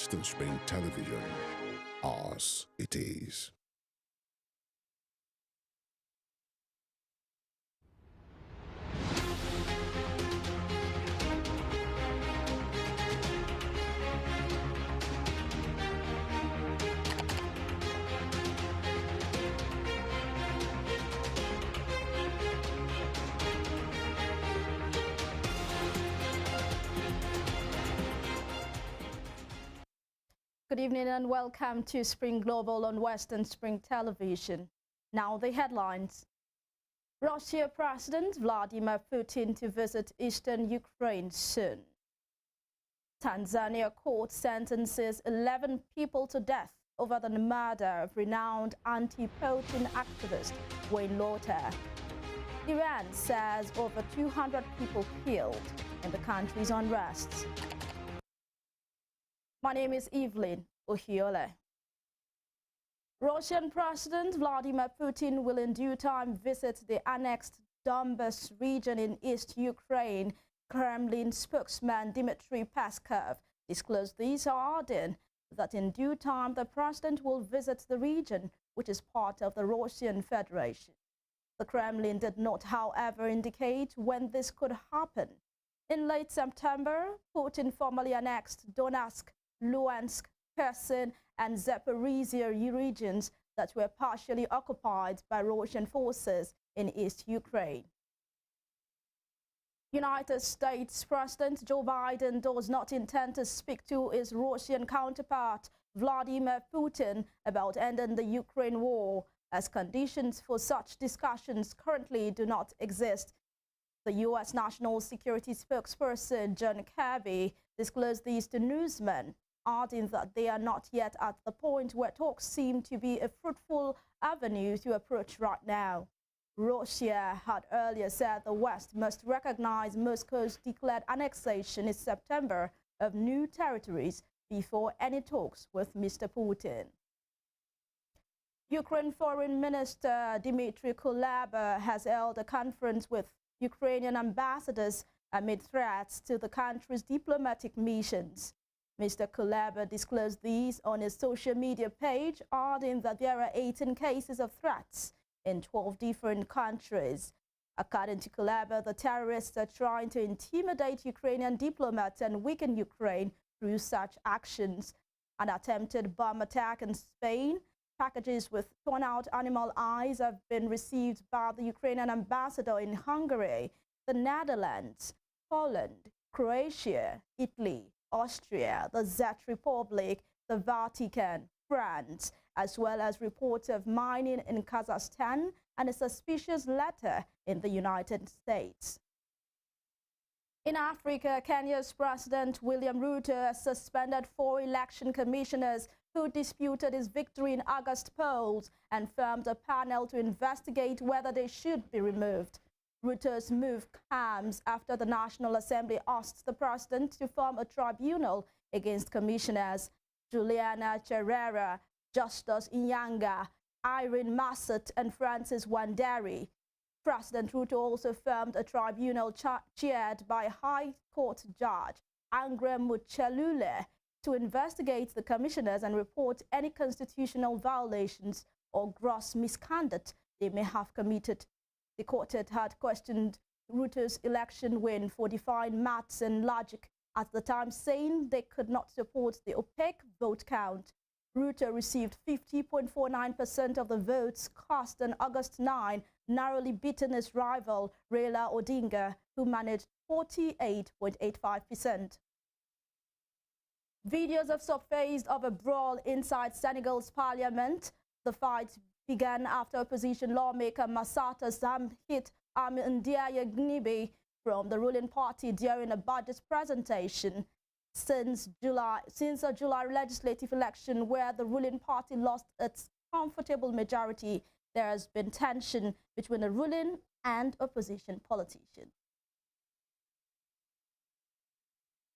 Western Spring Television. Ours it is. Good evening and welcome to Spring Global on Western Spring Television. Now the headlines. Russia President Vladimir Putin to visit eastern Ukraine soon. Tanzania court sentences 11 people to death over the murder of renowned anti-Putin activist Wayne Lotter. Iran says over 200 people killed in the country's unrest. My name is Evelyn Ohiole. Russian President Vladimir Putin will in due time visit the annexed Donbas region in East Ukraine. Kremlin spokesman Dmitry Peskov disclosed this Arden that in due time the president will visit the region, which is part of the Russian Federation. The Kremlin did not, however, indicate when this could happen. In late September, Putin formally annexed Donetsk, Luhansk, Kherson, and Zaporizhia regions that were partially occupied by Russian forces in East Ukraine. United States President Joe Biden does not intend to speak to his Russian counterpart Vladimir Putin about ending the Ukraine war, as conditions for such discussions currently do not exist. The U.S. National Security spokesperson John Kirby disclosed this to newsmen, adding that they are not yet at the point where talks seem to be a fruitful avenue to approach right now. Russia had earlier said the West must recognize Moscow's declared annexation in September of new territories before any talks with Mr. Putin. Ukraine Foreign Minister Dmitry Kuleba has held a conference with Ukrainian ambassadors amid threats to the country's diplomatic missions. Mr. Kuleba disclosed these on his social media page, adding that there are 18 cases of threats in 12 different countries. According to Kuleba, the terrorists are trying to intimidate Ukrainian diplomats and weaken Ukraine through such actions. An attempted bomb attack in Spain, packages with torn-out animal eyes have been received by the Ukrainian ambassador in Hungary, the Netherlands, Poland, Croatia, Italy, Austria, the Czech Republic, the Vatican, France, as well as reports of mining in Kazakhstan and a suspicious letter in the United States. In Africa, Kenya's President William Ruto has suspended 4 election commissioners who disputed his victory in August polls and formed a panel to investigate whether they should be removed. Ruto's move comes after the National Assembly asked the president to form a tribunal against commissioners Juliana Cherera, Justus Inyanga, Irene Massett, and Francis Wanderi. President Ruto also formed a tribunal chaired by High Court Judge Angre Muchelule to investigate the commissioners and report any constitutional violations or gross misconduct they may have committed. The quartet had questioned Ruto's election win for defying maths and logic at the time, saying they could not support the opaque vote count. Ruto received 50.49% of the votes cast on August 9, narrowly beating his rival Raila Odinga, who managed 48.85%. Videos have surfaced of a brawl inside Senegal's parliament. The fight began after opposition lawmaker Massata Sam hit Ndiaye Gnibe from the ruling party during a budget presentation. Since a July legislative election where the ruling party lost its comfortable majority, there has been tension between the ruling and opposition politicians.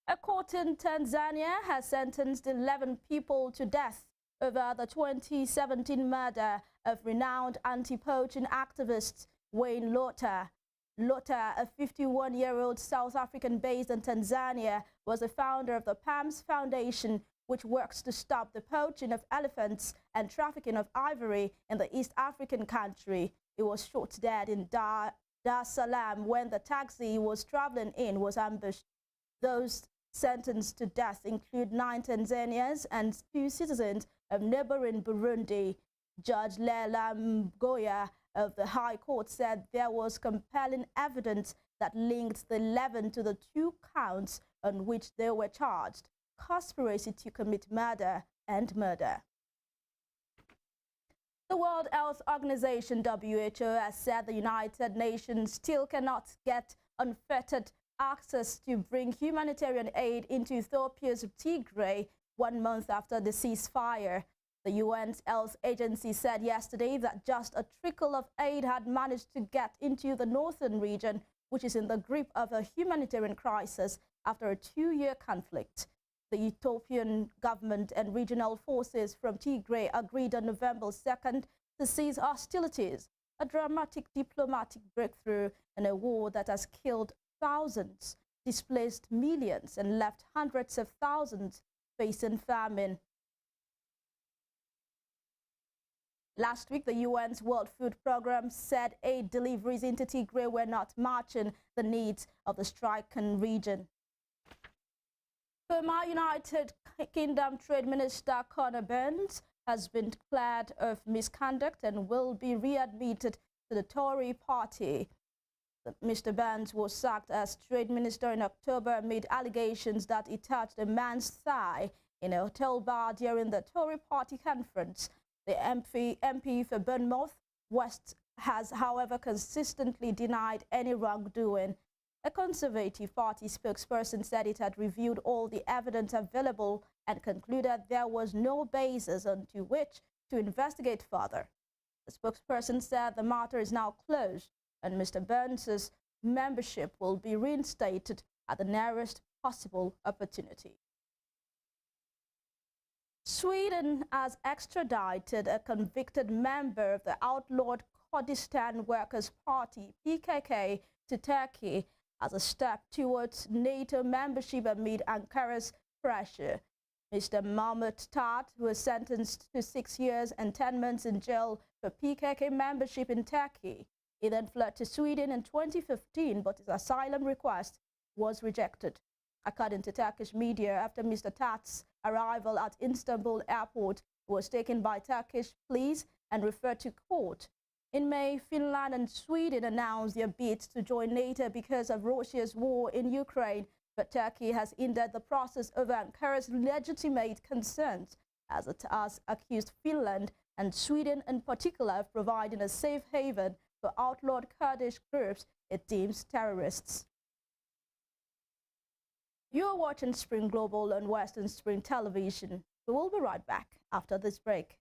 A court in Tanzania has sentenced 11 people to death over the 2017 murder of renowned anti-poaching activist Wayne Lotter. Lotter, a 51-year-old South African based in Tanzania, was a founder of the PAMS Foundation, which works to stop the poaching of elephants and trafficking of ivory in the East African country. He was shot dead in Dar es Salaam when the taxi he was traveling in was ambushed. Those sentenced to death include 9 Tanzanians and 2 citizens of neighboring Burundi. Judge Leila Mgoya of the High Court said there was compelling evidence that linked the 11 to the 2 counts on which they were charged: conspiracy to commit murder and murder. The World Health Organization, WHO, has said the United Nations still cannot get unfettered access to bring humanitarian aid into Ethiopia's Tigray 1 month after the ceasefire. The UN's health agency said yesterday that just a trickle of aid had managed to get into the northern region, which is in the grip of a humanitarian crisis after a 2-year conflict. The Ethiopian government and regional forces from Tigray agreed on November 2nd to cease hostilities, a dramatic diplomatic breakthrough in a war that has killed thousands, displaced millions, and left hundreds of thousands facing famine. Last week, the UN's World Food Programme said aid deliveries into Tigray were not matching the needs of the stricken region. Former United Kingdom Trade Minister Conor Burns has been declared of misconduct and will be readmitted to the Tory party. Mr. Burns was sacked as Trade Minister in October amid allegations that he touched a man's thigh in a hotel bar during the Tory party conference. The MP for Bournemouth West has, however, consistently denied any wrongdoing. A Conservative Party spokesperson said it had reviewed all the evidence available and concluded there was no basis onto which to investigate further. The spokesperson said the matter is now closed and Mr. Burns's membership will be reinstated at the nearest possible opportunity. Sweden has extradited a convicted member of the outlawed Kurdistan Workers' Party, PKK, to Turkey as a step towards NATO membership amid Ankara's pressure. Mr. Mahmut Tat was sentenced to 6 years and 10 months in jail for PKK membership in Turkey. He then fled to Sweden in 2015, but his asylum request was rejected. According to Turkish media, after Mr. Tat's arrival at Istanbul airport, he was taken by Turkish police and referred to court. In May, Finland and Sweden announced their bids to join NATO because of Russia's war in Ukraine, but Turkey has hindered the process over Ankara's legitimate concerns, as it has accused Finland and Sweden in particular of providing a safe haven for outlawed Kurdish groups it deems terrorists. You are watching Spring Global on Western Spring Television. We will be right back after this break.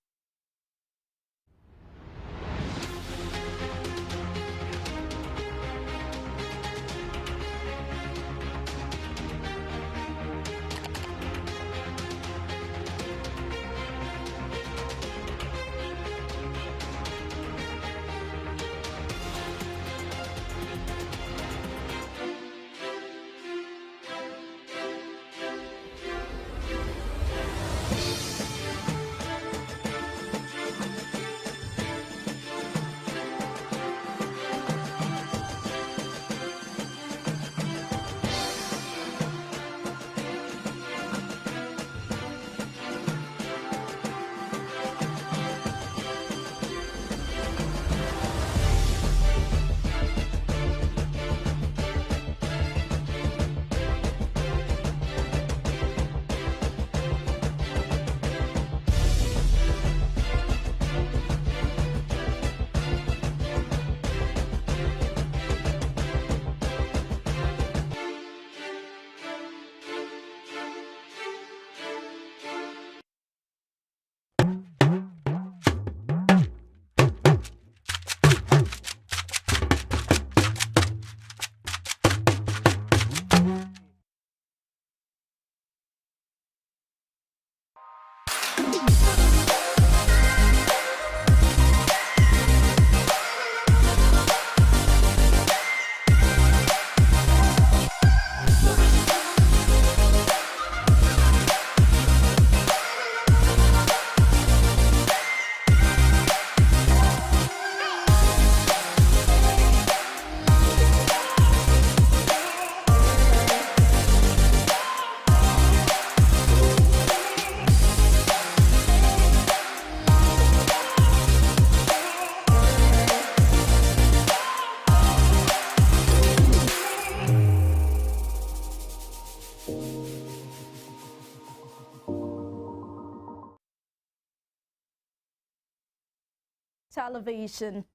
television.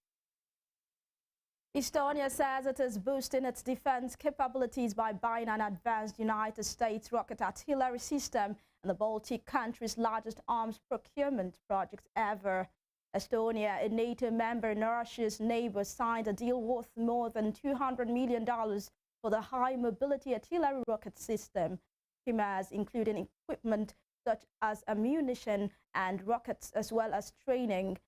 Estonia says it is boosting its defense capabilities by buying an advanced United States rocket artillery system and the Baltic country's largest arms procurement project ever. Estonia, a NATO member and Russia's neighbor, signed a deal worth more than $200 million for the high-mobility artillery rocket system. HIMARS, including equipment such as ammunition and rockets, as well as training.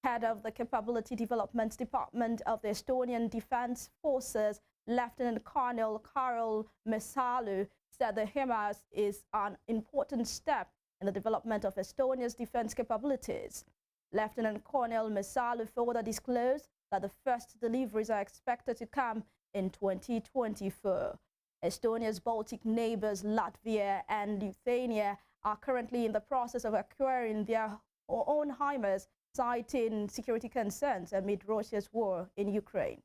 Head of the Capability Development Department of the Estonian Defense Forces, Lieutenant Colonel Karol Mesalu, said the HIMARS is an important step in the development of Estonia's defense capabilities. Lieutenant Colonel Mesalu further disclosed that the first deliveries are expected to come in 2024. Estonia's Baltic neighbors Latvia and Lithuania are currently in the process of acquiring their own HIMARS, citing security concerns amid Russia's war in Ukraine.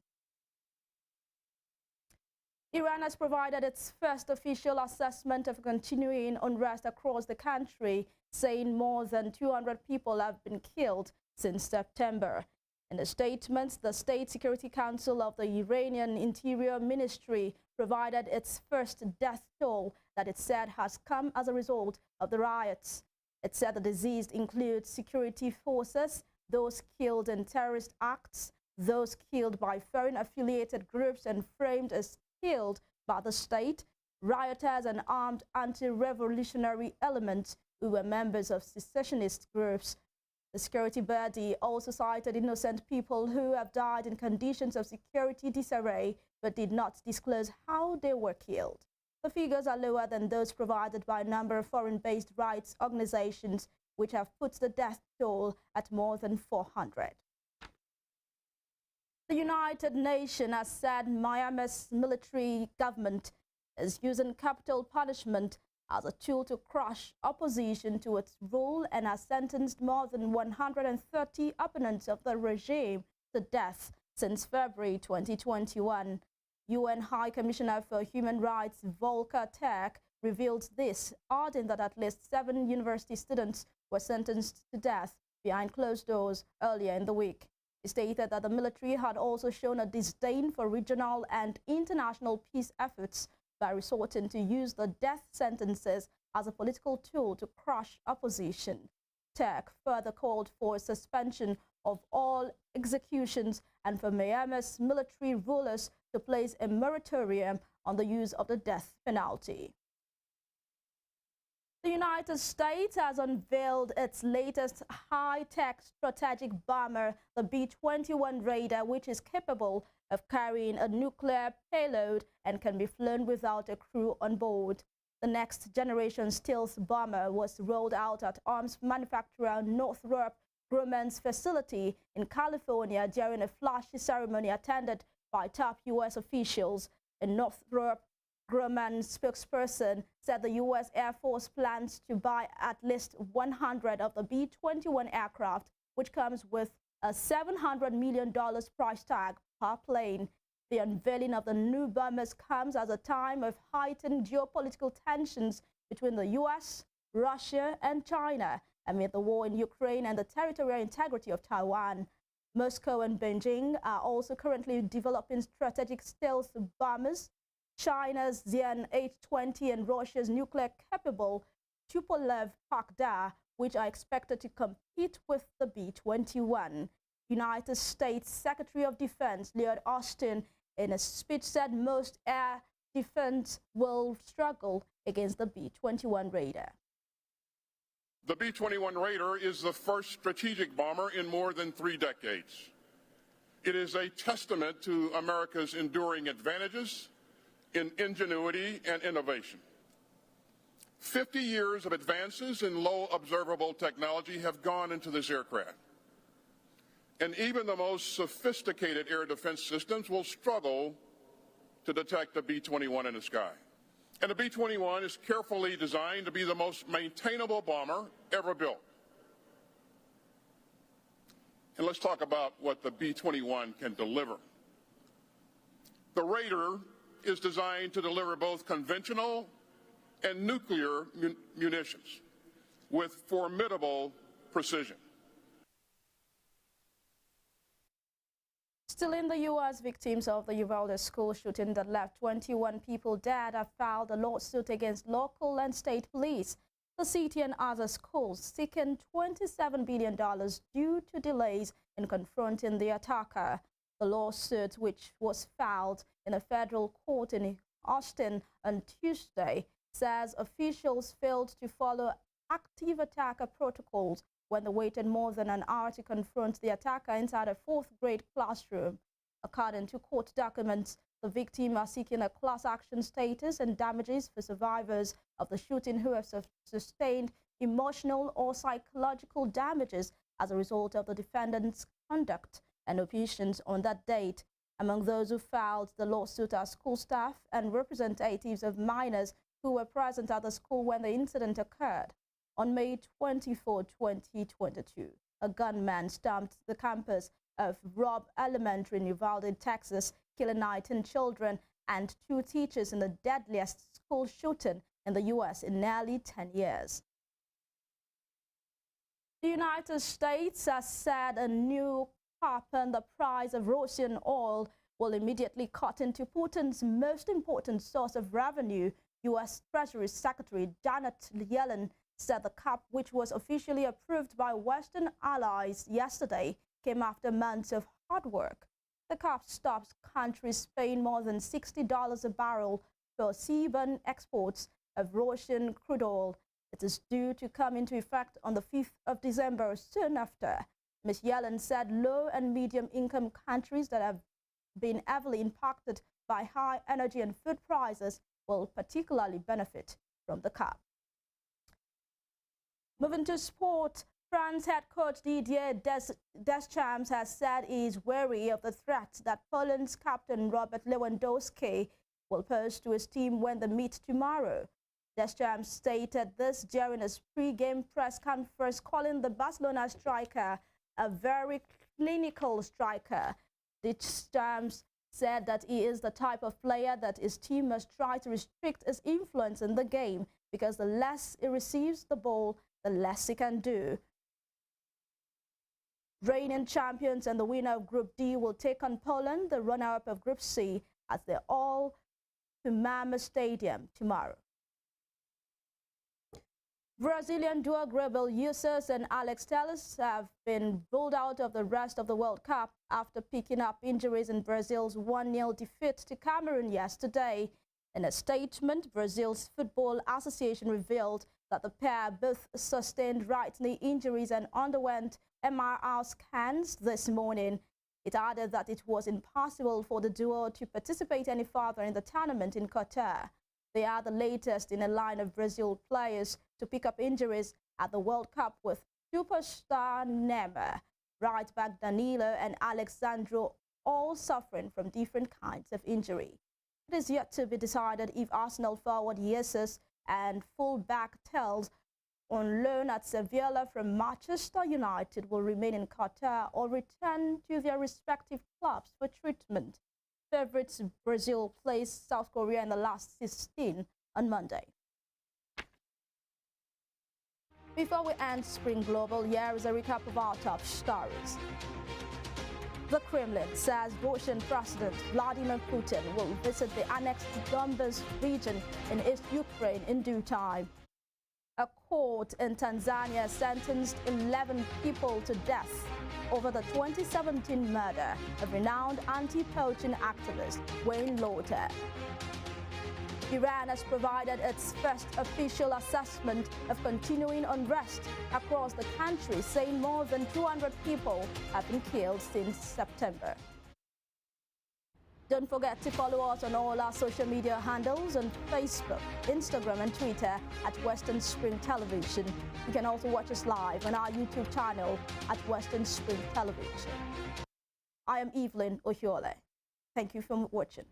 Iran has provided its first official assessment of continuing unrest across the country, saying more than 200 people have been killed since September. In a statement, the State Security Council of the Iranian Interior Ministry provided its first death toll that it said has come as a result of the riots. It said the deceased include security forces, those killed in terrorist acts, those killed by foreign-affiliated groups and framed as killed by the state, rioters and armed anti-revolutionary elements who were members of secessionist groups. The security body also cited innocent people who have died in conditions of security disarray but did not disclose how they were killed. The figures are lower than those provided by a number of foreign-based rights organizations, which have put the death toll at more than 400. The United Nations has said Myanmar's military government is using capital punishment as a tool to crush opposition to its rule and has sentenced more than 130 opponents of the regime to death since February 2021. UN High Commissioner for Human Rights Volker Turk revealed this, adding that at least 7 university students were sentenced to death behind closed doors earlier in the week. He stated that the military had also shown a disdain for regional and international peace efforts by resorting to use the death sentences as a political tool to crush opposition. Turk further called for a suspension of all executions and for Myanmar's military rulers to place a moratorium on the use of the death penalty. The United States has unveiled its latest high-tech strategic bomber, the B-21 Raider, which is capable of carrying a nuclear payload and can be flown without a crew on board. The next-generation stealth bomber was rolled out at arms manufacturer Northrop Grumman's facility in California during a flashy ceremony attended by top U.S. officials. A Northrop Grumman spokesperson said the U.S. Air Force plans to buy at least 100 of the B-21 aircraft, which comes with a $700 million price tag per plane. The unveiling of the new bombers comes at a time of heightened geopolitical tensions between the U.S., Russia, and China amid the war in Ukraine and the territorial integrity of Taiwan. Moscow and Beijing are also currently developing strategic stealth bombers. China's Xian H-20 and Russia's nuclear-capable Tupolev Pakda, which are expected to compete with the B-21. United States Secretary of Defense Lloyd Austin, in a speech, said most air defense will struggle against the B-21 Raider. The B-21 Raider is the first strategic bomber in more than 3 decades. It is a testament to America's enduring advantages in ingenuity and innovation. 50 years of advances in low observable technology have gone into this aircraft. And even the most sophisticated air defense systems will struggle to detect a B-21 in the sky. And the B-21 is carefully designed to be the most maintainable bomber ever built. And let's talk about what the B-21 can deliver. The Raider is designed to deliver both conventional and nuclear munitions with formidable precision. Still in the U.S., victims of the Uvalde school shooting that left 21 people dead have filed a lawsuit against local and state police. The city and other schools seeking $27 billion due to delays in confronting the attacker. The lawsuit, which was filed in a federal court in Austin on Tuesday, says officials failed to follow active attacker protocols when they waited more than an hour to confront the attacker inside a fourth-grade classroom. According to court documents, the victims are seeking a class action status and damages for survivors of the shooting who have sustained emotional or psychological damages as a result of the defendant's conduct and opinions on that date. Among those who filed the lawsuit are school staff and representatives of minors who were present at the school when the incident occurred. On May 24, 2022, a gunman stormed the campus of Robb Elementary in Uvalde, Texas, killing 19 children and 2 teachers in the deadliest school shooting in the U.S. in nearly 10 years. The United States has said a new cap on the price of Russian oil will immediately cut into Putin's most important source of revenue. U.S. Treasury Secretary Janet Yellen said the cap, which was officially approved by Western allies yesterday, came after months of hard work. The cap stops countries paying more than $60 a barrel for seaborne exports of Russian crude oil. It is due to come into effect on the 5th of December, soon after. Ms. Yellen said low and medium-income countries that have been heavily impacted by high energy and food prices will particularly benefit from the cap. Moving to sport, France head coach Didier Deschamps has said he is wary of the threat that Poland's captain Robert Lewandowski will pose to his team when they meet tomorrow. Deschamps stated this during his pre-game press conference, calling the Barcelona striker a very clinical striker. Deschamps said that he is the type of player that his team must try to restrict his influence in the game because the less he receives the ball, the less he can do. Reigning champions and the winner of Group D will take on Poland, the runner-up of Group C, as they all to Mama Stadium tomorrow. Brazilian duo Gabriel Jesus and Alex Telles have been ruled out of the rest of the World Cup after picking up injuries in Brazil's 1-0 defeat to Cameroon yesterday. In a statement, Brazil's Football Association revealed that the pair both sustained right knee injuries and underwent MRI scans this morning. It added that it was impossible for the duo to participate any further in the tournament in Qatar. They are the latest in a line of Brazil players to pick up injuries at the World Cup, with superstar Neymar, right-back Danilo and Alexandro all suffering from different kinds of injury. It is yet to be decided if Arsenal forward Jesus and full-back Telles, on loan at Sevilla from Manchester United, will remain in Qatar or return to their respective clubs for treatment. Favorites Brazil plays South Korea in the last 16 on Monday. Before we end Spring Global, here is a recap of our top stories. The Kremlin says Russian President Vladimir Putin will visit the annexed Donbas region in East Ukraine in due time. A court in Tanzania sentenced 11 people to death over the 2017 murder of renowned anti-poaching activist Wayne Lauder. Iran has provided its first official assessment of continuing unrest across the country, saying more than 200 people have been killed since September. Don't forget to follow us on all our social media handles on Facebook, Instagram and Twitter at Western Spring Television. You can also watch us live on our YouTube channel at Western Spring Television. I am Evelyn Ohiole. Thank you for watching.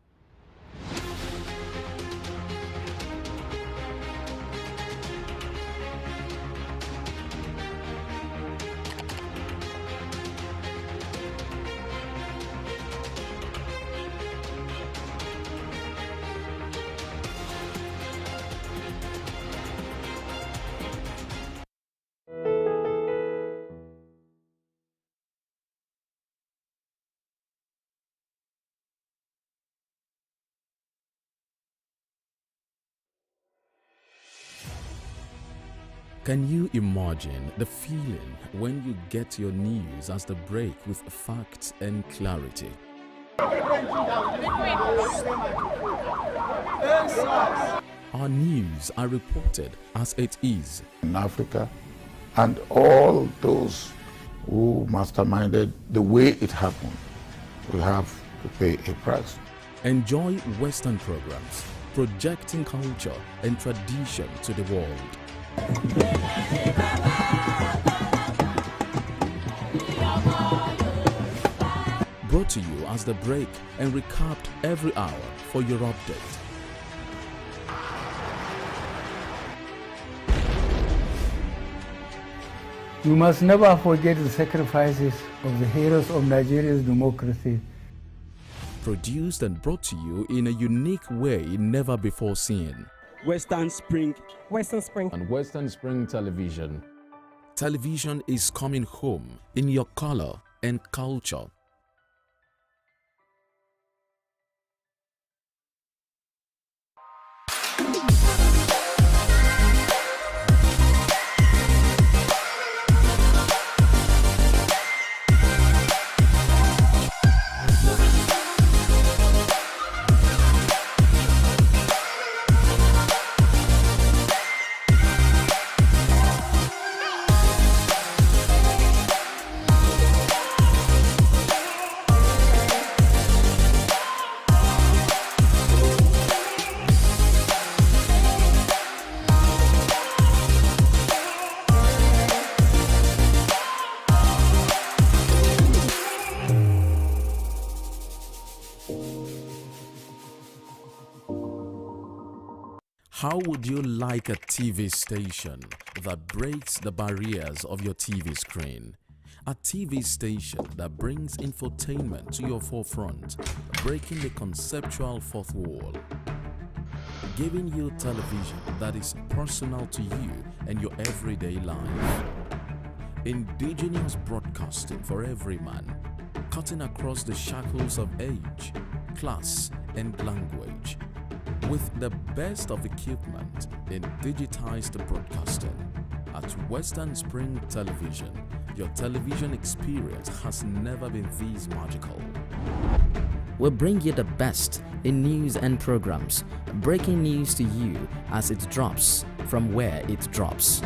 Can you imagine the feeling when you get your news as the break with facts and clarity? Our news are reported as it is. In Africa, and all those who masterminded the way it happened will have to pay a price. Enjoy Western programs, projecting culture and tradition to the world. Brought to you as the break and recapped every hour for your update. We must never forget the sacrifices of the heroes of Nigeria's democracy. Produced and brought to you in a unique way never before seen. Western Spring. Western Spring. And Western Spring Television. Television is coming home in your color and culture. How would you like a TV station that breaks the barriers of your TV screen? A TV station that brings infotainment to your forefront, breaking the conceptual fourth wall. Giving you television that is personal to you and your everyday life. Indigenous broadcasting for every man, cutting across the shackles of age, class, and language. With the best of equipment in digitized broadcasting. At Western Spring Television, your television experience has never been this magical. We'll bring you the best in news and programs, breaking news to you as it drops from where it drops.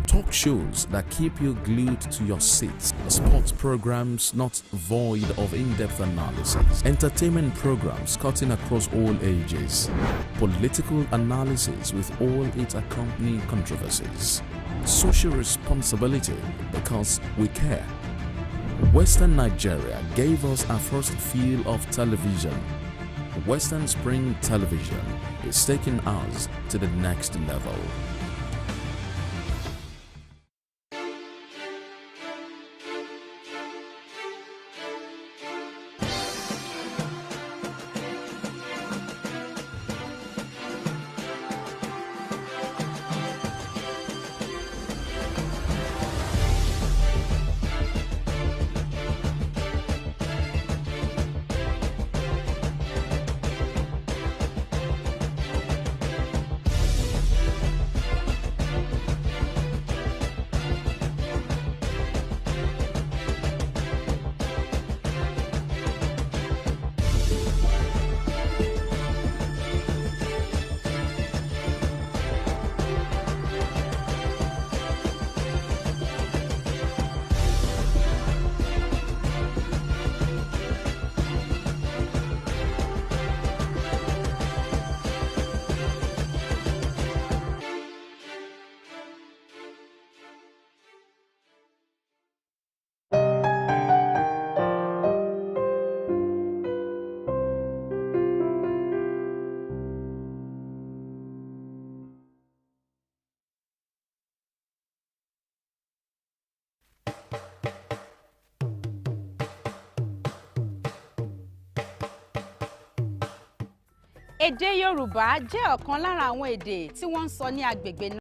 Talk shows that keep you glued to your seats, sports programs not void of in-depth analysis, entertainment programs cutting across all ages, political analysis with all its accompanying controversies, social responsibility because we care. Western Nigeria gave us our first feel of television. Western Spring Television is taking us to the next level. Èdè Yorùbá jẹ́ ọ̀kan lára àwọn èdè tí wọ́n ń sọ ní agbègbè